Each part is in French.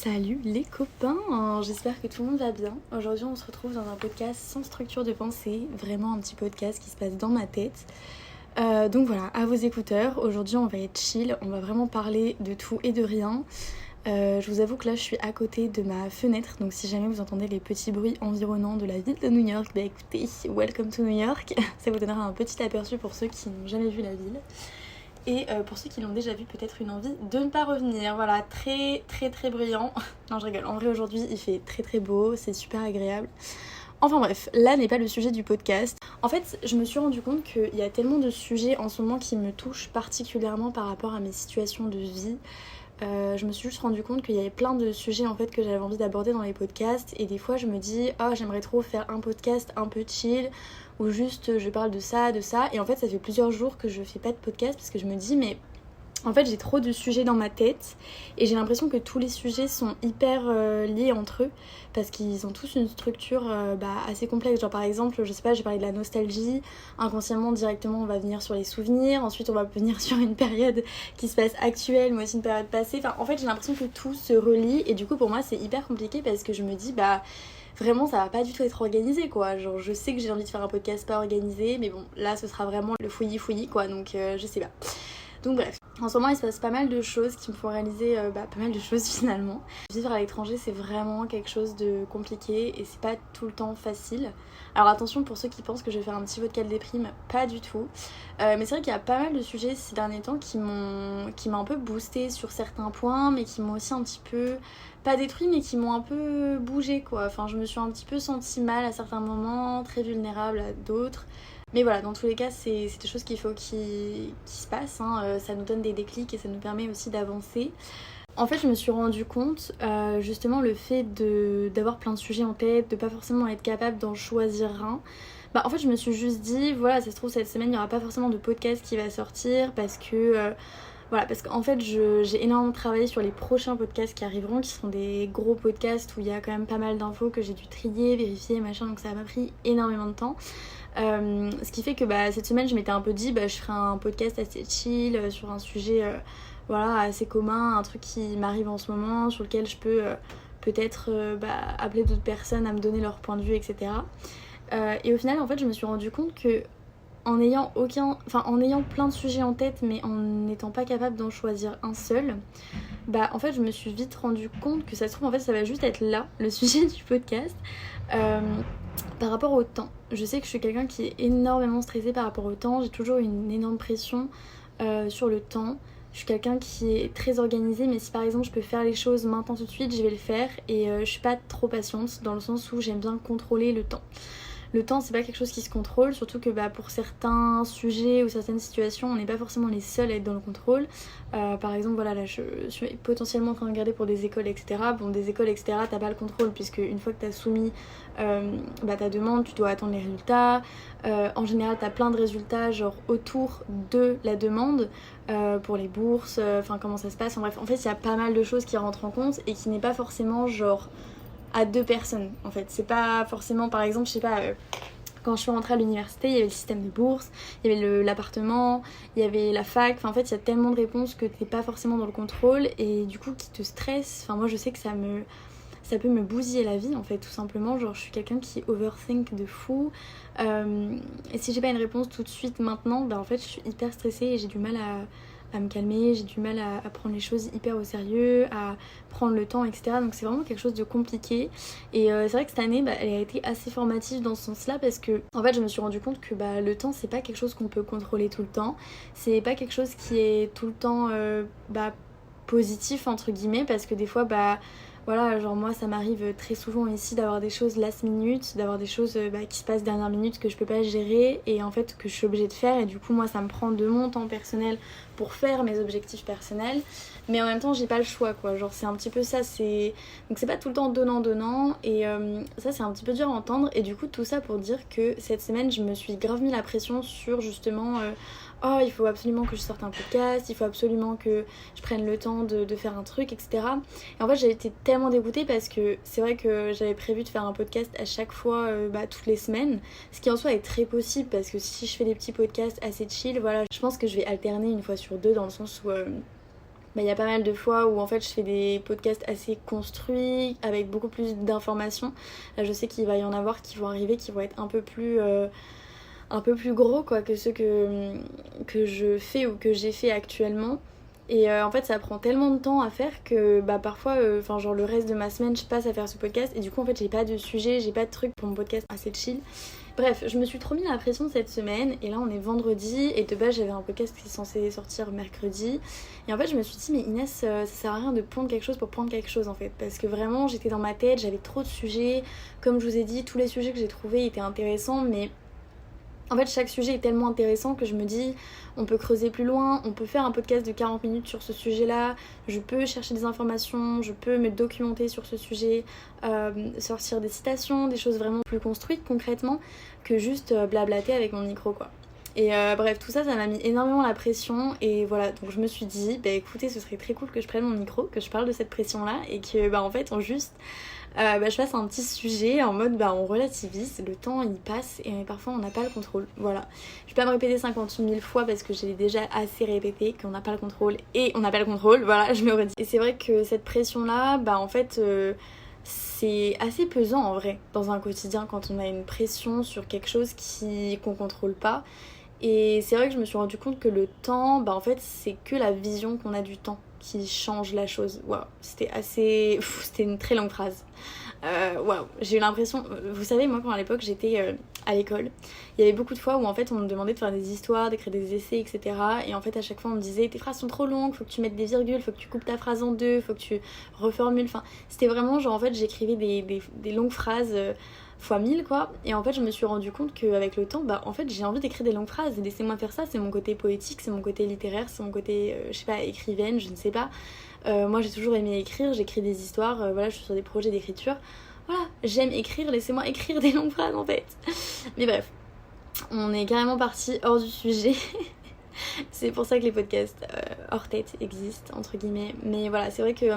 Salut les copains, j'espère que tout le monde va bien. Aujourd'hui on se retrouve dans un podcast sans structure de pensée, vraiment un petit podcast qui se passe dans ma tête. Donc voilà, à vos écouteurs, aujourd'hui on va être chill, on va vraiment parler de tout et de rien. Je vous avoue que là je suis à côté de ma fenêtre, donc si jamais vous entendez les petits bruits environnants de la ville de New York, bah écoutez, welcome to New York, ça vous donnera un petit aperçu pour ceux qui n'ont jamais vu la ville. Et pour ceux qui l'ont déjà vu, peut-être une envie de ne pas revenir. Voilà, très bruyant. Non, je rigole. En vrai, aujourd'hui, il fait très beau. C'est super agréable. Enfin bref, là n'est pas le sujet du podcast. En fait, je me suis rendu compte qu'il y a tellement de sujets en ce moment qui me touchent particulièrement par rapport à mes situations de vie. Je me suis juste rendu compte qu'il y avait plein de sujets en fait que j'avais envie d'aborder dans les podcasts et des fois je me dis j'aimerais trop faire un podcast un peu chill où juste je parle de ça et en fait ça fait plusieurs jours que je fais pas de podcast parce que je me dis mais en fait j'ai trop de sujets dans ma tête et j'ai l'impression que tous les sujets sont hyper liés entre eux parce qu'ils ont tous une structure assez complexe. Genre par exemple, je sais pas, j'ai parlé de la nostalgie, inconsciemment directement on va venir sur les souvenirs, ensuite on va venir sur une période qui se passe actuelle mais aussi une période passée. Enfin en fait j'ai l'impression que tout se relie et du coup pour moi c'est hyper compliqué parce que je me dis vraiment ça va pas du tout être organisé quoi. Genre je sais que j'ai envie de faire un podcast pas organisé mais bon là ce sera vraiment le fouillis quoi donc je sais pas. Donc bref, en ce moment il se passe pas mal de choses qui me font réaliser pas mal de choses finalement. Vivre à l'étranger c'est vraiment quelque chose de compliqué et c'est pas tout le temps facile. Alors attention pour ceux qui pensent que je vais faire un petit vocal déprime, pas du tout. Mais c'est vrai qu'il y a pas mal de sujets ces derniers temps qui m'ont un peu boosté sur certains points mais qui m'ont aussi un petit peu, pas détruit mais qui m'ont un peu bougé quoi. Enfin je me suis un petit peu sentie mal à certains moments, très vulnérable à d'autres. Mais voilà, dans tous les cas, c'est des choses qu'il faut qui se passent, hein. Ça nous donne des déclics et ça nous permet aussi d'avancer. En fait, je me suis rendu compte, justement, le fait d'avoir plein de sujets en tête, de pas forcément être capable d'en choisir un. En fait, je me suis juste dit, voilà, ça se trouve, cette semaine, il n'y aura pas forcément de podcast qui va sortir parce que... parce qu'en fait j'ai énormément travaillé sur les prochains podcasts qui arriveront, qui seront des gros podcasts où il y a quand même pas mal d'infos que j'ai dû trier, vérifier, machin, donc ça m'a pris énormément de temps. Ce qui fait que cette semaine je m'étais un peu dit je ferai un podcast assez chill sur un sujet assez commun, un truc qui m'arrive en ce moment, sur lequel je peux peut-être appeler d'autres personnes à me donner leur point de vue, etc. Et au final en fait je me suis rendu compte que en ayant plein de sujets en tête mais en n'étant pas capable d'en choisir un seul, en fait je me suis vite rendu compte que ça se trouve en fait ça va juste être là le sujet du podcast. Par rapport au temps, je sais que je suis quelqu'un qui est énormément stressée par rapport au temps, j'ai toujours une énorme pression sur le temps. Je suis quelqu'un qui est très organisé, mais si par exemple je peux faire les choses maintenant tout de suite, je vais le faire et je suis pas trop patiente dans le sens où j'aime bien contrôler le temps. Le temps c'est pas quelque chose qui se contrôle, surtout que pour certains sujets ou certaines situations on n'est pas forcément les seuls à être dans le contrôle. Par exemple voilà, là je suis potentiellement en train de regarder pour des écoles etc. Bon des écoles etc t'as pas le contrôle puisque une fois que t'as soumis ta demande tu dois attendre les résultats. En général t'as plein de résultats genre autour de la demande pour les bourses, comment ça se passe, en fait il y a pas mal de choses qui rentrent en compte et qui n'est pas forcément genre à deux personnes en fait. C'est pas forcément par exemple je sais pas quand je suis rentrée à l'université il y avait le système de bourse, il y avait l'appartement, il y avait la fac, en fait il y a tellement de réponses que t'es pas forcément dans le contrôle et du coup qui te stresse. Moi je sais que ça peut me bousiller la vie en fait tout simplement, genre je suis quelqu'un qui overthink de fou et si j'ai pas une réponse tout de suite maintenant en fait je suis hyper stressée et j'ai du mal à me calmer, j'ai du mal à prendre les choses hyper au sérieux, à prendre le temps, etc. Donc c'est vraiment quelque chose de compliqué. Et c'est vrai que cette année, elle a été assez formative dans ce sens-là parce que, en fait, je me suis rendu compte que le temps, c'est pas quelque chose qu'on peut contrôler tout le temps. C'est pas quelque chose qui est tout le temps positif, entre guillemets, parce que des fois, voilà, genre moi ça m'arrive très souvent ici d'avoir des choses last minute, d'avoir des choses qui se passent dernière minute que je peux pas gérer et en fait que je suis obligée de faire et du coup moi ça me prend de mon temps personnel pour faire mes objectifs personnels mais en même temps j'ai pas le choix quoi, genre c'est un petit peu ça, donc c'est pas tout le temps donnant et ça c'est un petit peu dur à entendre et du coup tout ça pour dire que cette semaine je me suis grave mis la pression sur justement il faut absolument que je sorte un podcast, il faut absolument que je prenne le temps de faire un truc, etc. Et en fait j'ai été tellement dégoûtée parce que c'est vrai que j'avais prévu de faire un podcast à chaque fois toutes les semaines, ce qui en soi est très possible parce que si je fais des petits podcasts assez chill, voilà, je pense que je vais alterner une fois sur deux dans le sens où il y a pas mal de fois où en fait je fais des podcasts assez construits avec beaucoup plus d'informations. Là je sais qu'il va y en avoir qui vont arriver, qui vont être un peu plus gros quoi, que ceux que je fais ou que j'ai fait actuellement. Et en fait ça prend tellement de temps à faire que parfois genre le reste de ma semaine je passe à faire ce podcast et du coup en fait j'ai pas de sujet, j'ai pas de truc pour mon podcast assez chill. Bref, je me suis trop mis la pression cette semaine et là on est vendredi et de base j'avais un podcast qui est censé sortir mercredi et en fait je me suis dit mais Inès ça sert à rien de prendre quelque chose pour prendre quelque chose en fait parce que vraiment j'étais dans ma tête, j'avais trop de sujets, comme je vous ai dit tous les sujets que j'ai trouvés étaient intéressants mais en fait chaque sujet est tellement intéressant que je me dis on peut creuser plus loin, on peut faire un podcast de 40 minutes sur ce sujet là, je peux chercher des informations, je peux me documenter sur ce sujet, sortir des citations, des choses vraiment plus construites concrètement que juste blablater avec mon micro quoi. Et bref tout ça m'a mis énormément la pression et voilà donc je me suis dit écoutez ce serait très cool que je prenne mon micro, que je parle de cette pression là et que en fait on juste je fasse un petit sujet en mode on relativise, le temps il passe et parfois on n'a pas le contrôle, voilà. Je vais pas me répéter 50 000 fois parce que j'ai déjà assez répété qu'on n'a pas le contrôle et on n'a pas le contrôle, voilà je me redis. Et c'est vrai que cette pression là en fait c'est assez pesant en vrai dans un quotidien quand on a une pression sur quelque chose qu'on contrôle pas. Et c'est vrai que je me suis rendu compte que le temps, en fait c'est que la vision qu'on a du temps qui change la chose. Waouh, c'était c'était une très longue phrase. Waouh, j'ai eu l'impression, vous savez moi quand à l'époque j'étais à l'école, il y avait beaucoup de fois où en fait on me demandait de faire des histoires, d'écrire des essais etc. Et en fait à chaque fois on me disait tes phrases sont trop longues, faut que tu mettes des virgules, faut que tu coupes ta phrase en deux, faut que tu reformules, enfin c'était vraiment genre en fait j'écrivais des longues phrases fois 1000 quoi. Et en fait je me suis rendu compte qu'avec le temps en fait j'ai envie d'écrire des longues phrases, laissez-moi faire ça, c'est mon côté poétique, c'est mon côté littéraire, c'est mon côté je sais pas écrivaine, je ne sais pas. Moi j'ai toujours aimé écrire, j'écris des histoires, voilà je suis sur des projets d'écriture, voilà j'aime écrire, laissez-moi écrire des longues phrases en fait. Mais bref, on est carrément parti hors du sujet. C'est pour ça que les podcasts hors tête existent entre guillemets. Mais voilà c'est vrai que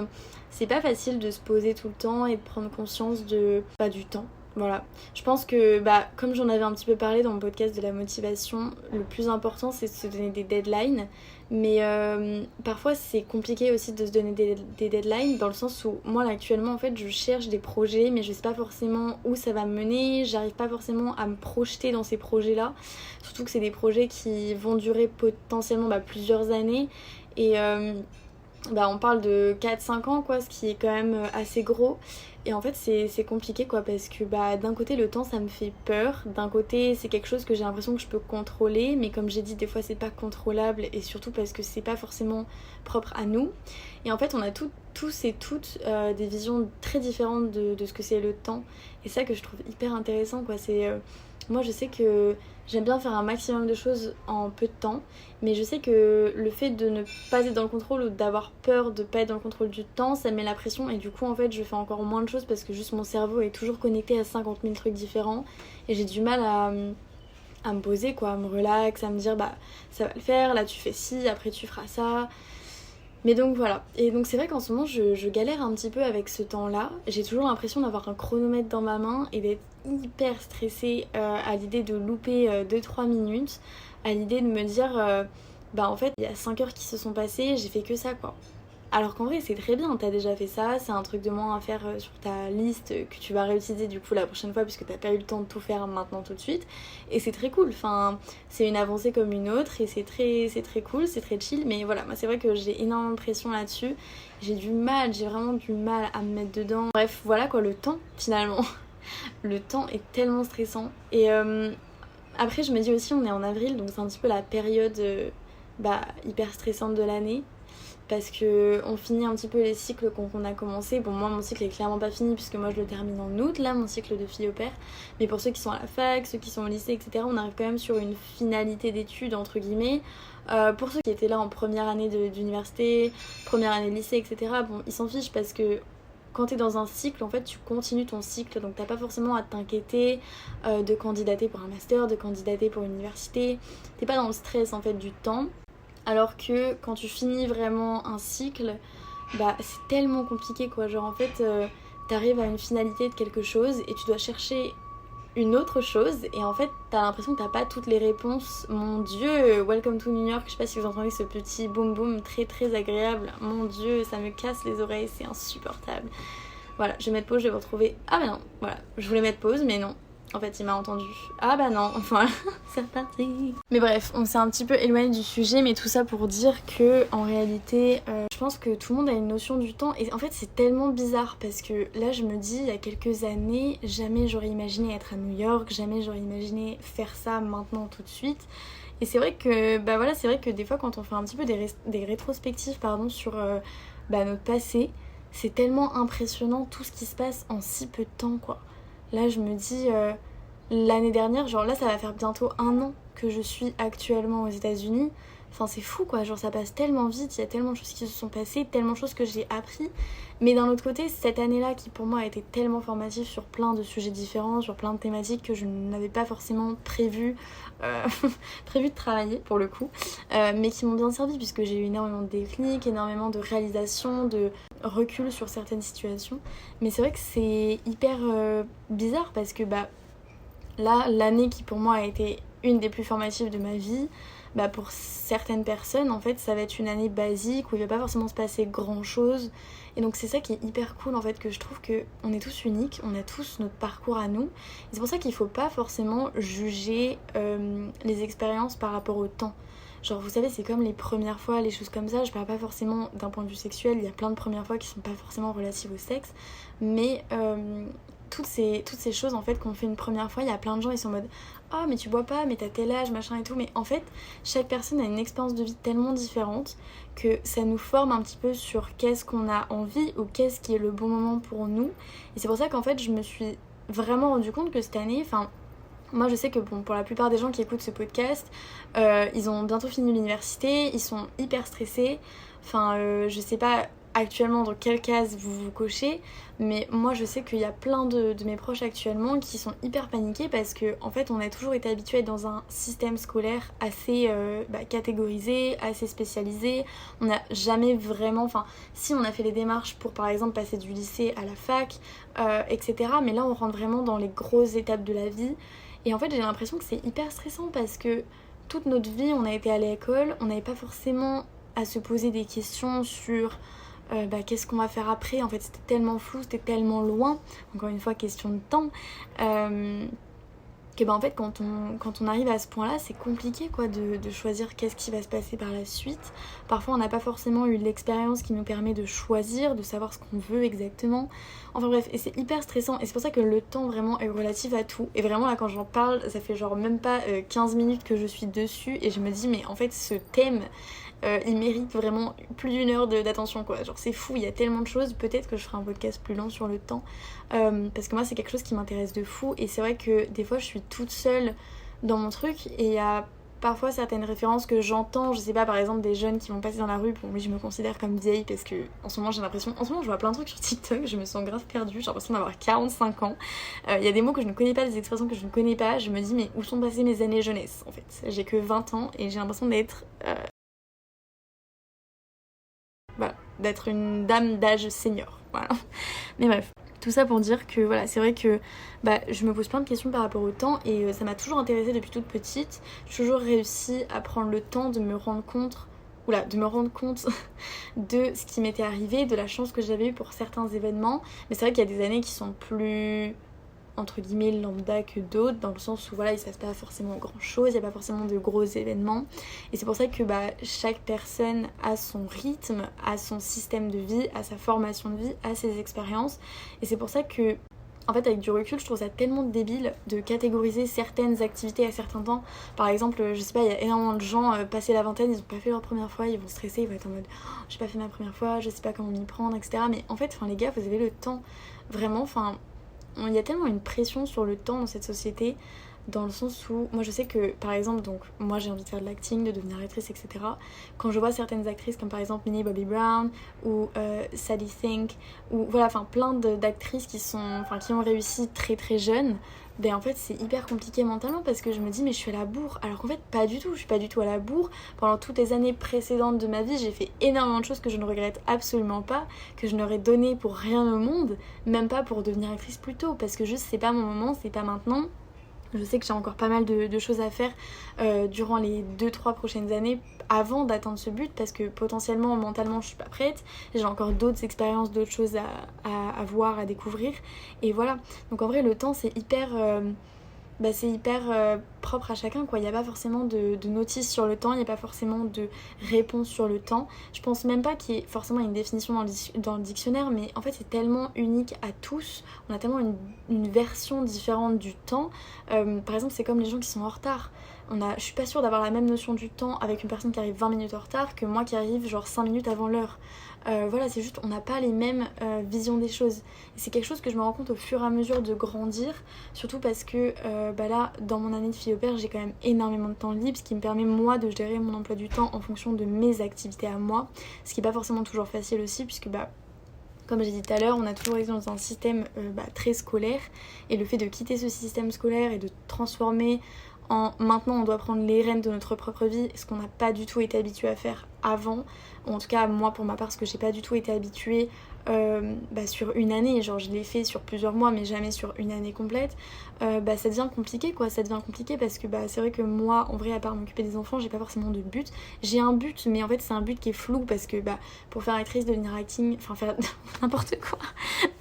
c'est pas facile de se poser tout le temps et de prendre conscience du temps. Voilà, je pense que comme j'en avais un petit peu parlé dans mon podcast de la motivation, le plus important c'est de se donner des deadlines. Mais parfois c'est compliqué aussi de se donner des deadlines dans le sens où moi là actuellement en fait je cherche des projets mais je sais pas forcément où ça va me mener, j'arrive pas forcément à me projeter dans ces projets là. Surtout que c'est des projets qui vont durer potentiellement plusieurs années et on parle de 4-5 ans quoi, ce qui est quand même assez gros. Et en fait c'est compliqué quoi parce que d'un côté le temps ça me fait peur, d'un côté c'est quelque chose que j'ai l'impression que je peux contrôler mais comme j'ai dit des fois c'est pas contrôlable et surtout parce que c'est pas forcément propre à nous. Et en fait on a tous et toutes des visions très différentes de ce que c'est le temps et ça que je trouve hyper intéressant quoi. Moi je sais que j'aime bien faire un maximum de choses en peu de temps, mais je sais que le fait de ne pas être dans le contrôle ou d'avoir peur de pas être dans le contrôle du temps, ça me met la pression et du coup en fait je fais encore moins de choses parce que juste mon cerveau est toujours connecté à 50 000 trucs différents et j'ai du mal à me poser quoi, à me relax, à me dire ça va le faire, là tu fais ci, après tu feras ça. Mais donc voilà, et donc c'est vrai qu'en ce moment je galère un petit peu avec ce temps là, j'ai toujours l'impression d'avoir un chronomètre dans ma main et d'être hyper stressée à l'idée de louper 2-3 minutes, à l'idée de me dire en fait il y a 5 heures qui se sont passées, j'ai fait que ça quoi. Alors qu'en vrai c'est très bien, t'as déjà fait ça, c'est un truc de moins à faire sur ta liste que tu vas réutiliser du coup la prochaine fois puisque t'as pas eu le temps de tout faire maintenant tout de suite. Et c'est très cool, enfin c'est une avancée comme une autre et c'est très cool, c'est très chill. Mais voilà, moi c'est vrai que j'ai énormément de pression là-dessus, j'ai vraiment du mal à me mettre dedans. Bref voilà quoi, le temps finalement, le temps est tellement stressant. Et après je me dis aussi on est en avril donc c'est un petit peu la période hyper stressante de l'année. Parce que on finit un petit peu les cycles qu'on a commencé. Bon moi mon cycle est clairement pas fini puisque moi je le termine en août là, mon cycle de fille au père. Mais pour ceux qui sont à la fac, ceux qui sont au lycée etc, on arrive quand même sur une finalité d'études entre guillemets. Pour ceux qui étaient là en première année d'université, première année de lycée etc, bon ils s'en fichent parce que quand t'es dans un cycle en fait tu continues ton cycle donc t'as pas forcément à t'inquiéter de candidater pour un master, de candidater pour une université. T'es pas dans le stress en fait du temps. Alors que quand tu finis vraiment un cycle, c'est tellement compliqué quoi. Genre en fait, t'arrives à une finalité de quelque chose et tu dois chercher une autre chose et en fait t'as l'impression que t'as pas toutes les réponses. Mon dieu, Welcome to New York, je sais pas si vous entendez ce petit boum boum très très agréable, mon dieu ça me casse les oreilles, c'est insupportable. Voilà, je vais mettre pause, je vais vous retrouver. Ah bah non, voilà, je voulais mettre pause mais non. En fait, il m'a entendu. Ah bah non, voilà, c'est reparti. Mais bref, on s'est un petit peu éloigné du sujet, mais tout ça pour dire que, en réalité, je pense que tout le monde a une notion du temps. Et en fait, c'est tellement bizarre parce que là, je me dis, il y a quelques années, jamais j'aurais imaginé être à New York, jamais j'aurais imaginé faire ça maintenant tout de suite. Et c'est vrai que, bah voilà, c'est vrai que des fois, quand on fait un petit peu des rétrospectives, sur notre passé, c'est tellement impressionnant tout ce qui se passe en si peu de temps, quoi. Là, je me dis, l'année dernière, genre là, ça va faire bientôt 1 an que je suis actuellement aux États-Unis. Enfin, c'est fou quoi, genre ça passe tellement vite, il y a tellement de choses qui se sont passées, tellement de choses que j'ai appris. Mais d'un autre côté, cette année-là qui pour moi a été tellement formative sur plein de sujets différents, sur plein de thématiques que je n'avais pas forcément prévu, prévu de travailler pour le coup, mais qui m'ont bien servi puisque j'ai eu énormément de déclics, énormément de réalisations, de recul sur certaines situations. Mais c'est vrai que c'est hyper bizarre parce que là, l'année qui pour moi a été une des plus formatives de ma vie, pour certaines personnes, en fait, ça va être une année basique où il va pas forcément se passer grand chose. Et donc c'est ça qui est hyper cool en fait, que je trouve qu'on est tous uniques, on a tous notre parcours à nous. Et c'est pour ça qu'il faut pas forcément juger les expériences par rapport au temps. Genre vous savez, c'est comme les premières fois, les choses comme ça, je parle pas forcément d'un point de vue sexuel, il y a plein de premières fois qui sont pas forcément relatives au sexe, mais toutes ces choses en fait qu'on fait une première fois, il y a plein de gens, ils sont en mode oh mais tu bois pas, mais t'as tel âge, machin et tout, mais en fait chaque personne a une expérience de vie tellement différente que ça nous forme un petit peu sur qu'est-ce qu'on a envie ou qu'est-ce qui est le bon moment pour nous. Et c'est pour ça qu'en fait je me suis vraiment rendu compte que cette année, moi je sais que pour la plupart des gens qui écoutent ce podcast, ils ont bientôt fini l'université, ils sont hyper stressés, je sais pas actuellement dans quelle case vous cochez, mais moi je sais qu'il y a plein de mes proches actuellement qui sont hyper paniqués parce que en fait on a toujours été habitué à être dans un système scolaire assez catégorisé, assez spécialisé. On n'a jamais vraiment, si on a fait les démarches pour par exemple passer du lycée à la fac, etc. Mais là on rentre vraiment dans les grosses étapes de la vie. Et en fait j'ai l'impression que c'est hyper stressant parce que toute notre vie on a été à l'école, on n'avait pas forcément à se poser des questions sur qu'est-ce qu'on va faire après. En fait c'était tellement flou, c'était tellement loin, encore une fois question de temps, que en fait quand on arrive à ce point là c'est compliqué quoi de choisir qu'est-ce qui va se passer par la suite. Parfois on n'a pas forcément eu l'expérience qui nous permet de choisir, de savoir ce qu'on veut exactement, enfin bref, et c'est hyper stressant. Et c'est pour ça que le temps vraiment est relatif à tout, et vraiment là quand j'en parle ça fait genre même pas 15 minutes que je suis dessus et je me dis mais en fait ce thème il mérite vraiment plus d'1 heure d'attention quoi, genre c'est fou, il y a tellement de choses. Peut-être que je ferai un podcast plus long sur le temps, parce que moi c'est quelque chose qui m'intéresse de fou. Et c'est vrai que des fois je suis toute seule dans mon truc et il y a parfois certaines références que j'entends, je sais pas, par exemple des jeunes qui vont passer dans la rue. Bon oui, je me considère comme vieille parce que en ce moment j'ai l'impression, en ce moment je vois plein de trucs sur TikTok, je me sens grave perdue, j'ai l'impression d'avoir 45 ans. Il y a des mots que je ne connais pas, des expressions que je ne connais pas, je me dis mais où sont passées mes années jeunesse en fait. J'ai que 20 ans et j'ai l'impression d'être d'être une dame d'âge senior, voilà. Mais bref, tout ça pour dire que voilà, c'est vrai que je me pose plein de questions par rapport au temps et ça m'a toujours intéressée depuis toute petite. J'ai toujours réussi à prendre le temps de me rendre compte de ce qui m'était arrivé, de la chance que j'avais eue pour certains événements. Mais c'est vrai qu'il y a des années qui sont plus entre guillemets lambda que d'autres, dans le sens où voilà, il se passe pas forcément grand chose, il n'y a pas forcément de gros événements, et c'est pour ça que chaque personne a son rythme, a son système de vie, a sa formation de vie, a ses expériences. Et c'est pour ça que en fait avec du recul je trouve ça tellement débile de catégoriser certaines activités à certains temps. Par exemple je sais pas, il y a énormément de gens passés la vingtaine, ils ont pas fait leur première fois, ils vont stresser, ils vont être en mode oh, j'ai pas fait ma première fois, je sais pas comment m'y prendre, etc. Mais en fait les gars, vous avez le temps, vraiment, il y a tellement une pression sur le temps dans cette société. dans le sens où moi je sais que par exemple, donc moi j'ai envie de faire de l'acting, de devenir actrice, etc. Quand je vois certaines actrices comme par exemple Millie Bobby Brown ou Sadie Sink ou voilà, enfin plein d'actrices qui ont réussi très très jeunes, ben en fait c'est hyper compliqué mentalement parce que je me dis mais je suis à la bourre, alors qu'en fait pas du tout, je suis pas du tout à la bourre. Pendant toutes les années précédentes de ma vie, j'ai fait énormément de choses que je ne regrette absolument pas, que je n'aurais donné pour rien au monde, même pas pour devenir actrice plus tôt, parce que juste c'est pas mon moment, c'est pas maintenant. Je sais que j'ai encore pas mal de choses à faire durant les 2-3 prochaines années avant d'atteindre ce but, parce que potentiellement, mentalement, je suis pas prête. J'ai encore d'autres expériences, d'autres choses à voir, à découvrir. Et voilà. Donc en vrai, le temps, c'est hyper propre à chacun, quoi. Il n'y a pas forcément de notice sur le temps, il n'y a pas forcément de réponse sur le temps. Je pense même pas qu'il y ait forcément une définition dans le dictionnaire, mais en fait c'est tellement unique à tous, on a tellement une version différente du temps. Par exemple, c'est comme les gens qui sont en retard. Je suis pas sûre d'avoir la même notion du temps avec une personne qui arrive 20 minutes en retard que moi qui arrive genre 5 minutes avant l'heure. Voilà, c'est juste, on n'a pas les mêmes visions des choses. Et c'est quelque chose que je me rends compte au fur et à mesure de grandir, surtout parce que là, dans mon année de fille au père, j'ai quand même énormément de temps libre, ce qui me permet moi de gérer mon emploi du temps en fonction de mes activités à moi, ce qui n'est pas forcément toujours facile aussi, puisque comme j'ai dit tout à l'heure, on a toujours été dans un système très scolaire, et le fait de quitter ce système scolaire et de transformer maintenant on doit prendre les rênes de notre propre vie, ce qu'on n'a pas du tout été habitué à faire avant, ou en tout cas moi pour ma part, parce que j'ai pas du tout été habituée sur une année, genre je l'ai fait sur plusieurs mois mais jamais sur une année complète. Ça devient compliqué, quoi, ça devient compliqué parce que c'est vrai que moi en vrai, à part m'occuper des enfants, j'ai pas forcément de but. J'ai un but, mais en fait c'est un but qui est flou, parce que pour faire actrice, devenir acting, enfin faire n'importe quoi,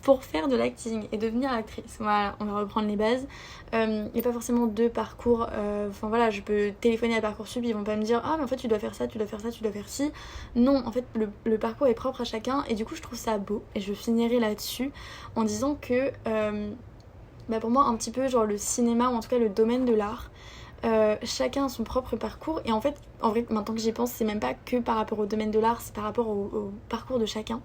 pour faire de l'acting et devenir actrice, voilà, on va reprendre les bases. Il n'y a pas forcément deux parcours, voilà, je peux téléphoner à Parcoursup, ils vont pas me dire ah mais en fait tu dois faire ça, tu dois faire ça, tu dois faire ci. Non, en fait le parcours est propre à chacun, et du coup je trouve ça beau, et je finirai là-dessus en disant que pour moi un petit peu genre le cinéma, ou en tout cas le domaine de l'art, chacun a son propre parcours, et en vrai maintenant que j'y pense, c'est même pas que par rapport au domaine de l'art, c'est par rapport au parcours de chacun.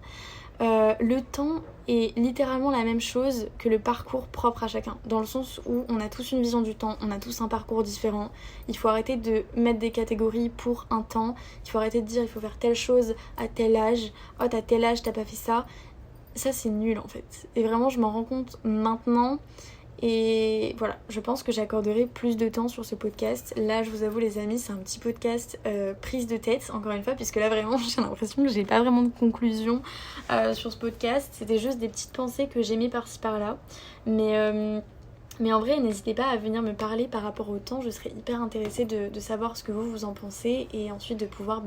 Le temps est littéralement la même chose que le parcours propre à chacun, dans le sens où on a tous une vision du temps, on a tous un parcours différent. Il faut arrêter de mettre des catégories pour un temps, il faut arrêter de dire il faut faire telle chose à tel âge, oh t'as tel âge, t'as pas fait ça. Ça c'est nul en fait, et vraiment je m'en rends compte maintenant. Et voilà, je pense que j'accorderai plus de temps sur ce podcast. Là, je vous avoue les amis, c'est un petit podcast prise de tête, encore une fois, puisque là vraiment j'ai l'impression que j'ai pas vraiment de conclusion sur ce podcast. C'était juste des petites pensées que j'ai mis par-ci par-là. Mais en vrai, n'hésitez pas à venir me parler par rapport au temps, je serais hyper intéressée de savoir ce que vous en pensez, et ensuite de pouvoir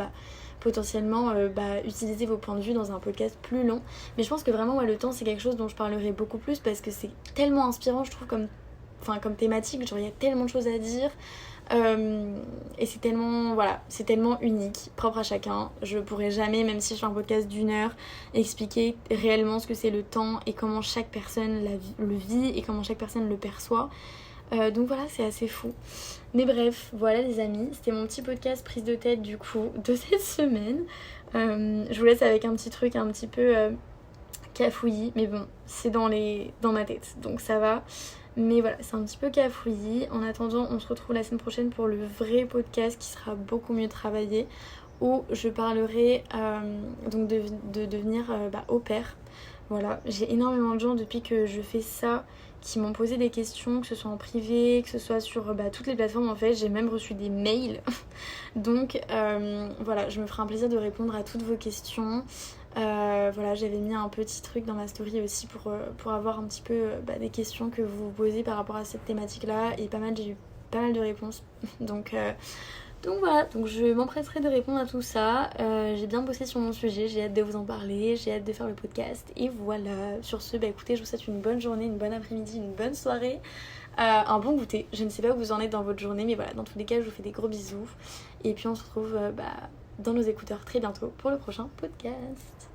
potentiellement utiliser vos points de vue dans un podcast plus long. Mais je pense que vraiment le temps c'est quelque chose dont je parlerai beaucoup plus, parce que c'est tellement inspirant, je trouve, comme thématique, genre il y a tellement de choses à dire. Et c'est tellement unique, propre à chacun. Je pourrais jamais, même si je fais un podcast d'1 heure, expliquer réellement ce que c'est le temps et comment chaque personne le vit et comment chaque personne le perçoit. Donc voilà, c'est assez fou. Mais bref, voilà les amis, c'était mon petit podcast prise de tête du coup de cette semaine. Je vous laisse avec un petit truc un petit peu cafouillis, mais bon, c'est dans ma tête, donc ça va. Mais voilà, c'est un petit peu cafouillis. En attendant, on se retrouve la semaine prochaine pour le vrai podcast qui sera beaucoup mieux travaillé, où je parlerai donc de devenir au pair. Voilà, j'ai énormément de gens depuis que je fais ça qui m'ont posé des questions, que ce soit en privé, que ce soit sur toutes les plateformes en fait. J'ai même reçu des mails. Donc voilà, je me ferai un plaisir de répondre à toutes vos questions. Voilà, j'avais mis un petit truc dans ma story aussi pour avoir un petit peu des questions que vous vous posez par rapport à cette thématique là, et j'ai eu pas mal de réponses. Donc voilà, donc je m'empresserai de répondre à tout ça. J'ai bien bossé sur mon sujet, j'ai hâte de vous en parler, j'ai hâte de faire le podcast, et voilà. Sur ce, écoutez, je vous souhaite une bonne journée, une bonne après-midi, une bonne soirée, un bon goûter. Je ne sais pas où vous en êtes dans votre journée, mais voilà, dans tous les cas je vous fais des gros bisous, et puis on se retrouve dans nos écouteurs très bientôt pour le prochain podcast.